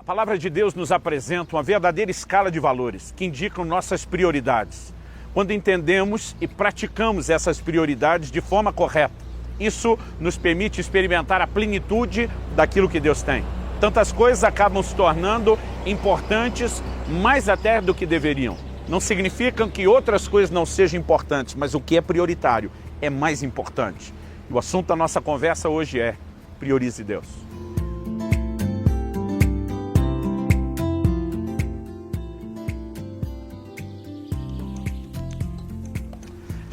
A palavra de Deus nos apresenta uma verdadeira escala de valores que indicam nossas prioridades. Quando entendemos e praticamos essas prioridades de forma correta, isso nos permite experimentar a plenitude daquilo que Deus tem. Tantas coisas acabam se tornando importantes mais até do que deveriam. Não significa que outras coisas não sejam importantes, mas o que é prioritário é mais importante. O assunto da nossa conversa hoje é: priorize Deus.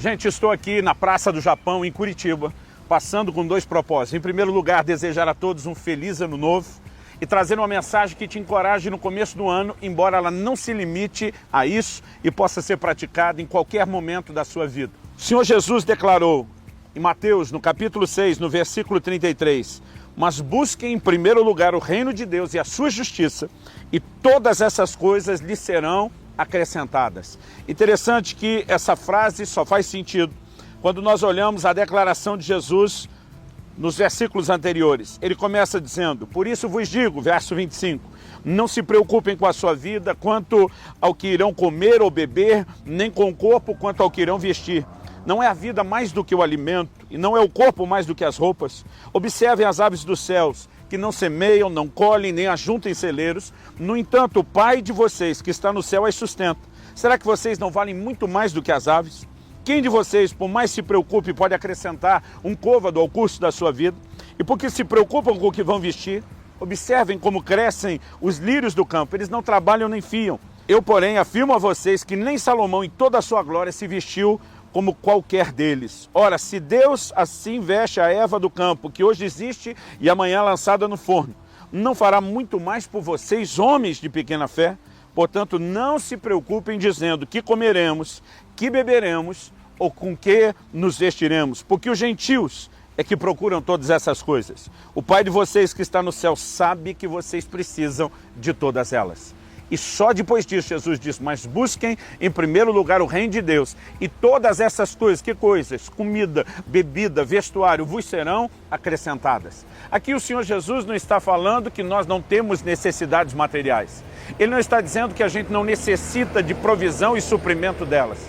Gente, estou aqui na Praça do Japão, em Curitiba, passando com dois propósitos. Em primeiro lugar, desejar a todos um feliz ano novo e trazer uma mensagem que te encoraje no começo do ano, embora ela não se limite a isso e possa ser praticada em qualquer momento da sua vida. O Senhor Jesus declarou em Mateus, no capítulo 6, no versículo 33, mas busquem em primeiro lugar o reino de Deus e a sua justiça, e todas essas coisas lhes serão acrescentadas. Interessante que essa frase só faz sentido quando nós olhamos a declaração de Jesus nos versículos anteriores. Ele começa dizendo: por isso vos digo, verso 25, não se preocupem com a sua vida quanto ao que irão comer ou beber, nem com o corpo quanto ao que irão vestir. Não é a vida mais do que o alimento, e não é o corpo mais do que as roupas. Observem as aves dos céus, que não semeiam, não colhem, nem ajuntem celeiros. No entanto, o Pai de vocês, que está no céu, as sustenta. Será que vocês não valem muito mais do que as aves? Quem de vocês, por mais se preocupe, pode acrescentar um côvado ao curso da sua vida? E porque se preocupam com o que vão vestir, observem como crescem os lírios do campo. Eles não trabalham nem fiam. Eu, porém, afirmo a vocês que nem Salomão, em toda a sua glória, se vestiu como qualquer deles. Ora, se Deus assim veste a erva do campo, que hoje existe e amanhã é lançada no forno, não fará muito mais por vocês, homens de pequena fé? Portanto, não se preocupem dizendo que comeremos, que beberemos ou com que nos vestiremos, porque os gentios é que procuram todas essas coisas. O Pai de vocês que está no céu sabe que vocês precisam de todas elas. E só depois disso Jesus diz: mas busquem em primeiro lugar o reino de Deus, e todas essas coisas, que coisas? Comida, bebida, vestuário, vos serão acrescentadas. Aqui o Senhor Jesus não está falando que nós não temos necessidades materiais. Ele não está dizendo que a gente não necessita de provisão e suprimento delas.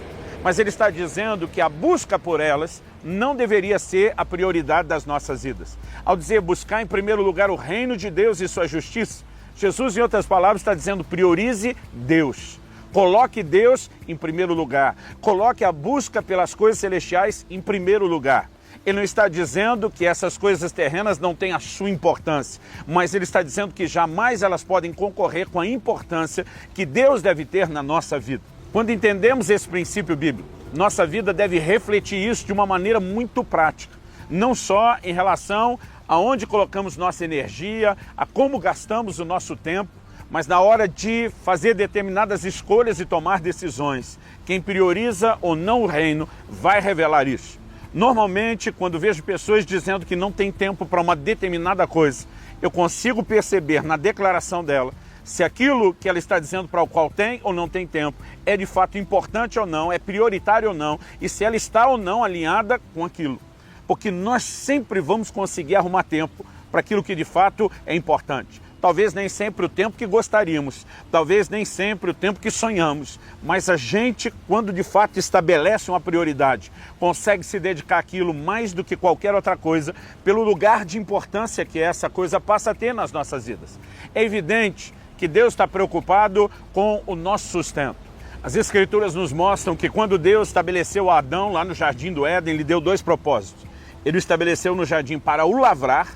Mas ele está dizendo que a busca por elas não deveria ser a prioridade das nossas vidas. Ao dizer buscar em primeiro lugar o reino de Deus e sua justiça, Jesus, em outras palavras, está dizendo: priorize Deus. Coloque Deus em primeiro lugar. Coloque a busca pelas coisas celestiais em primeiro lugar. Ele não está dizendo que essas coisas terrenas não têm a sua importância, mas ele está dizendo que jamais elas podem concorrer com a importância que Deus deve ter na nossa vida. Quando entendemos esse princípio bíblico, nossa vida deve refletir isso de uma maneira muito prática. Não só em relação aonde colocamos nossa energia, a como gastamos o nosso tempo, mas na hora de fazer determinadas escolhas e tomar decisões. Quem prioriza ou não o reino vai revelar isso. Normalmente, quando vejo pessoas dizendo que não tem tempo para uma determinada coisa, eu consigo perceber na declaração dela se aquilo que ela está dizendo para o qual tem ou não tem tempo é de fato importante ou não, é prioritário ou não, e se ela está ou não alinhada com aquilo. Porque nós sempre vamos conseguir arrumar tempo para aquilo que de fato é importante. Talvez nem sempre o tempo que gostaríamos, talvez nem sempre o tempo que sonhamos, mas a gente, quando de fato estabelece uma prioridade, consegue se dedicar àquilo mais do que qualquer outra coisa, pelo lugar de importância que essa coisa passa a ter nas nossas vidas. É evidente que Deus está preocupado com o nosso sustento. As Escrituras nos mostram que quando Deus estabeleceu Adão lá no Jardim do Éden, Ele deu dois propósitos. Ele o estabeleceu no jardim para o lavrar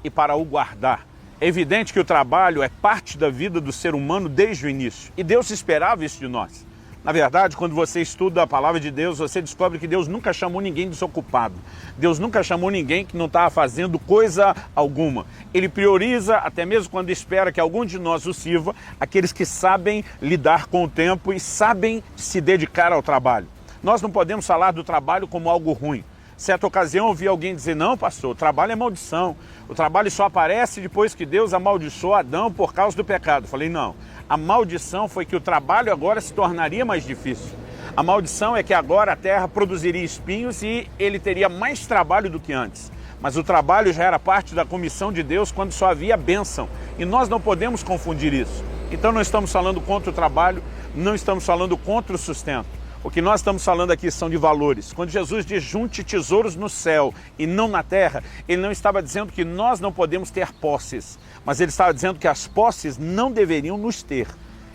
e para o guardar. É evidente que o trabalho é parte da vida do ser humano desde o início. E Deus esperava isso de nós. Na verdade, quando você estuda a palavra de Deus, você descobre que Deus nunca chamou ninguém desocupado. Deus nunca chamou ninguém que não estava fazendo coisa alguma. Ele prioriza, até mesmo quando espera que algum de nós o sirva, aqueles que sabem lidar com o tempo e sabem se dedicar ao trabalho. Nós não podemos falar do trabalho como algo ruim. Certa ocasião eu ouvi alguém dizer: não, pastor, o trabalho é maldição. O trabalho só aparece depois que Deus amaldiçoou Adão por causa do pecado. Eu falei: não, a maldição foi que o trabalho agora se tornaria mais difícil. A maldição é que agora a terra produziria espinhos e ele teria mais trabalho do que antes. Mas o trabalho já era parte da comissão de Deus quando só havia bênção. E nós não podemos confundir isso. Então não estamos falando contra o trabalho, não estamos falando contra o sustento. O que nós estamos falando aqui são de valores. Quando Jesus diz junte tesouros no céu e não na terra, ele não estava dizendo que nós não podemos ter posses, mas ele estava dizendo que as posses não deveriam nos ter.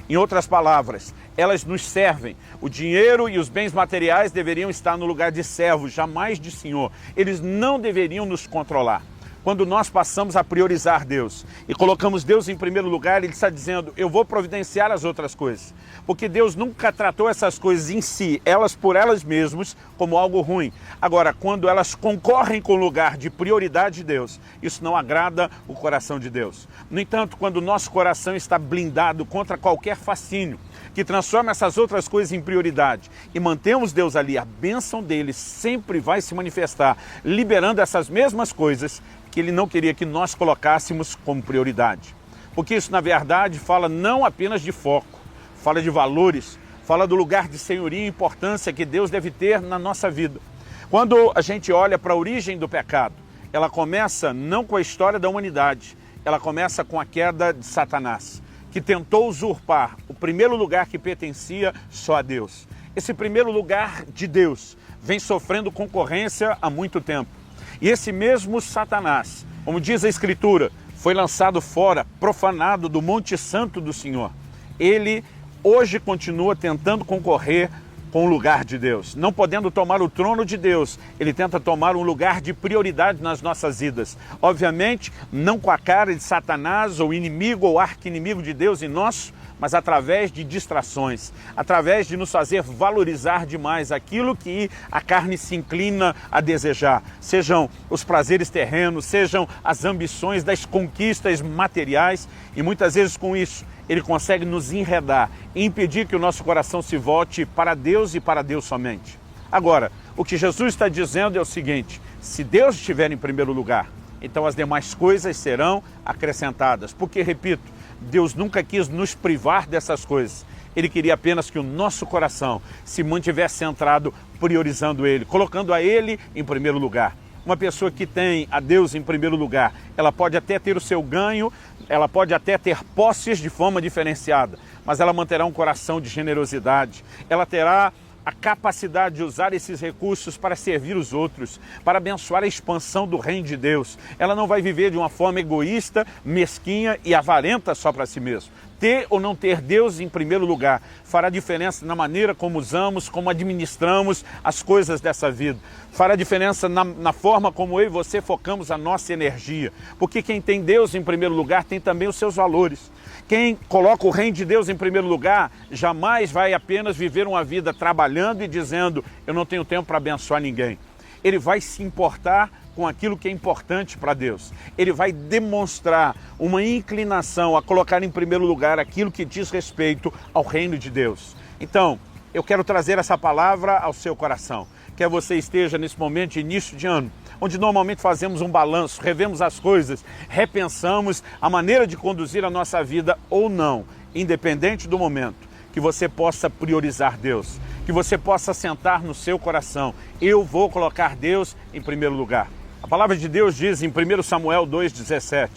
Em outras palavras, elas nos servem. O dinheiro e os bens materiais deveriam estar no lugar de servo, jamais de senhor. Eles não deveriam nos controlar. Quando nós passamos a priorizar Deus e colocamos Deus em primeiro lugar, ele está dizendo, eu vou providenciar as outras coisas. Porque Deus nunca tratou essas coisas em si, elas por elas mesmas, como algo ruim. Agora, quando elas concorrem com o lugar de prioridade de Deus, isso não agrada o coração de Deus. No entanto, quando o nosso coração está blindado contra qualquer fascínio, que transforma essas outras coisas em prioridade e mantemos Deus ali, a bênção dele sempre vai se manifestar, liberando essas mesmas coisas que ele não queria que nós colocássemos como prioridade. Porque isso, na verdade, fala não apenas de foco, fala de valores, fala do lugar de senhoria e importância que Deus deve ter na nossa vida. Quando a gente olha para a origem do pecado, ela começa não com a história da humanidade, ela começa com a queda de Satanás, que tentou usurpar o primeiro lugar que pertencia só a Deus. Esse primeiro lugar de Deus vem sofrendo concorrência há muito tempo. E esse mesmo Satanás, como diz a Escritura, foi lançado fora, profanado do Monte Santo do Senhor. Ele hoje continua tentando concorrer com o lugar de Deus. Não podendo tomar o trono de Deus, ele tenta tomar um lugar de prioridade nas nossas vidas. Obviamente, não com a cara de Satanás, ou inimigo, ou arqui-inimigo de Deus em nós, mas através de distrações, através de nos fazer valorizar demais aquilo que a carne se inclina a desejar. Sejam os prazeres terrenos, sejam as ambições das conquistas materiais, e muitas vezes com isso, ele consegue nos enredar e impedir que o nosso coração se volte para Deus e para Deus somente. Agora, o que Jesus está dizendo é o seguinte, se Deus estiver em primeiro lugar, então as demais coisas serão acrescentadas. Porque, repito, Deus nunca quis nos privar dessas coisas. Ele queria apenas que o nosso coração se mantivesse centrado, priorizando Ele, colocando a Ele em primeiro lugar. Uma pessoa que tem a Deus em primeiro lugar, ela pode até ter o seu ganho, ela pode até ter posses de forma diferenciada, mas ela manterá um coração de generosidade, ela terá a capacidade de usar esses recursos para servir os outros, para abençoar a expansão do reino de Deus. Ela não vai viver de uma forma egoísta, mesquinha e avarenta só para si mesmo. Ter ou não ter Deus em primeiro lugar fará diferença na maneira como usamos, como administramos as coisas dessa vida. Fará diferença na forma como eu e você focamos a nossa energia. Porque quem tem Deus em primeiro lugar tem também os seus valores. Quem coloca o reino de Deus em primeiro lugar jamais vai apenas viver uma vida trabalhando e dizendo eu não tenho tempo para abençoar ninguém. Ele vai se importar com aquilo que é importante para Deus. Ele vai demonstrar uma inclinação a colocar em primeiro lugar aquilo que diz respeito ao reino de Deus. Então, eu quero trazer essa palavra ao seu coração. Quer você esteja nesse momento de início de ano, onde normalmente fazemos um balanço, revemos as coisas, repensamos a maneira de conduzir a nossa vida ou não, independente do momento, que você possa priorizar Deus, que você possa sentar no seu coração, eu vou colocar Deus em primeiro lugar. A palavra de Deus diz em 1 Samuel 2,17,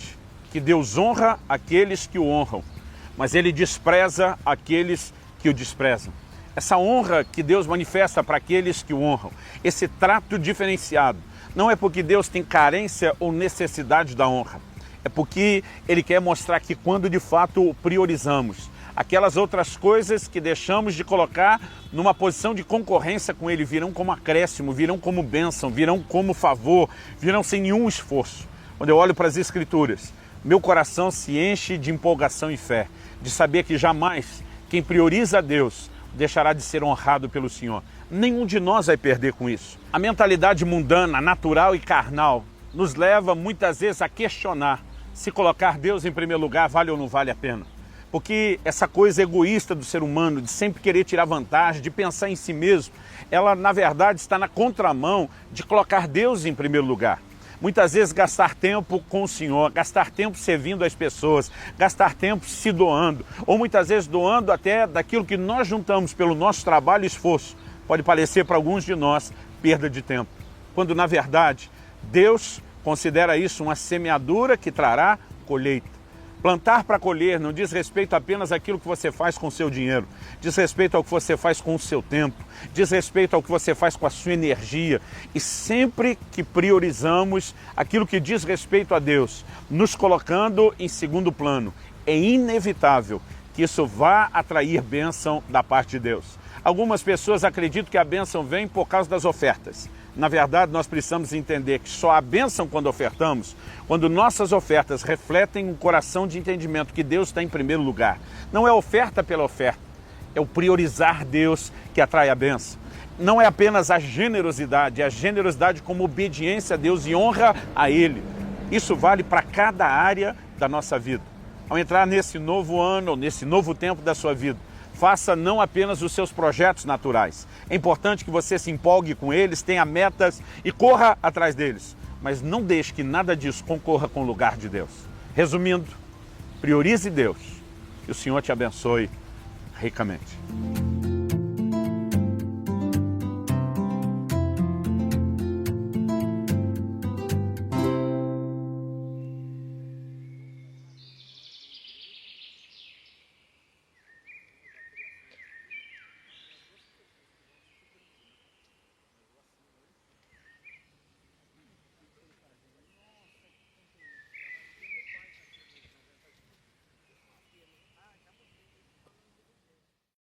que Deus honra aqueles que o honram, mas Ele despreza aqueles que o desprezam. Essa honra que Deus manifesta para aqueles que o honram, esse trato diferenciado, não é porque Deus tem carência ou necessidade da honra. É porque Ele quer mostrar que quando de fato o priorizamos, aquelas outras coisas que deixamos de colocar numa posição de concorrência com Ele virão como acréscimo, virão como bênção, virão como favor, virão sem nenhum esforço. Quando eu olho para as Escrituras, meu coração se enche de empolgação e fé, de saber que jamais quem prioriza a Deus deixará de ser honrado pelo Senhor. Nenhum de nós vai perder com isso. A mentalidade mundana, natural e carnal nos leva muitas vezes a questionar se colocar Deus em primeiro lugar vale ou não vale a pena. Porque essa coisa egoísta do ser humano, de sempre querer tirar vantagem, de pensar em si mesmo, ela na verdade está na contramão de colocar Deus em primeiro lugar. Muitas vezes gastar tempo com o Senhor, gastar tempo servindo as pessoas, gastar tempo se doando, ou muitas vezes doando até daquilo que nós juntamos pelo nosso trabalho e esforço, pode parecer para alguns de nós perda de tempo. Quando na verdade Deus Considera isso uma semeadura que trará colheita. Plantar para colher não diz respeito apenas àquilo que você faz com o seu dinheiro, diz respeito ao que você faz com o seu tempo, diz respeito ao que você faz com a sua energia. E sempre que priorizamos aquilo que diz respeito a Deus, nos colocando em segundo plano, é inevitável que isso vá atrair bênção da parte de Deus. Algumas pessoas acreditam que a bênção vem por causa das ofertas. Na verdade, nós precisamos entender que só há bênção quando ofertamos, quando nossas ofertas refletem um coração de entendimento que Deus está em primeiro lugar. Não é oferta pela oferta, é o priorizar Deus que atrai a bênção. Não é apenas a generosidade, é a generosidade como obediência a Deus e honra a Ele. Isso vale para cada área da nossa vida. Ao entrar nesse novo ano, ou nesse novo tempo da sua vida, faça não apenas os seus projetos naturais. É importante que você se empolgue com eles, tenha metas e corra atrás deles. Mas não deixe que nada disso concorra com o lugar de Deus. Resumindo, priorize Deus e o Senhor te abençoe ricamente.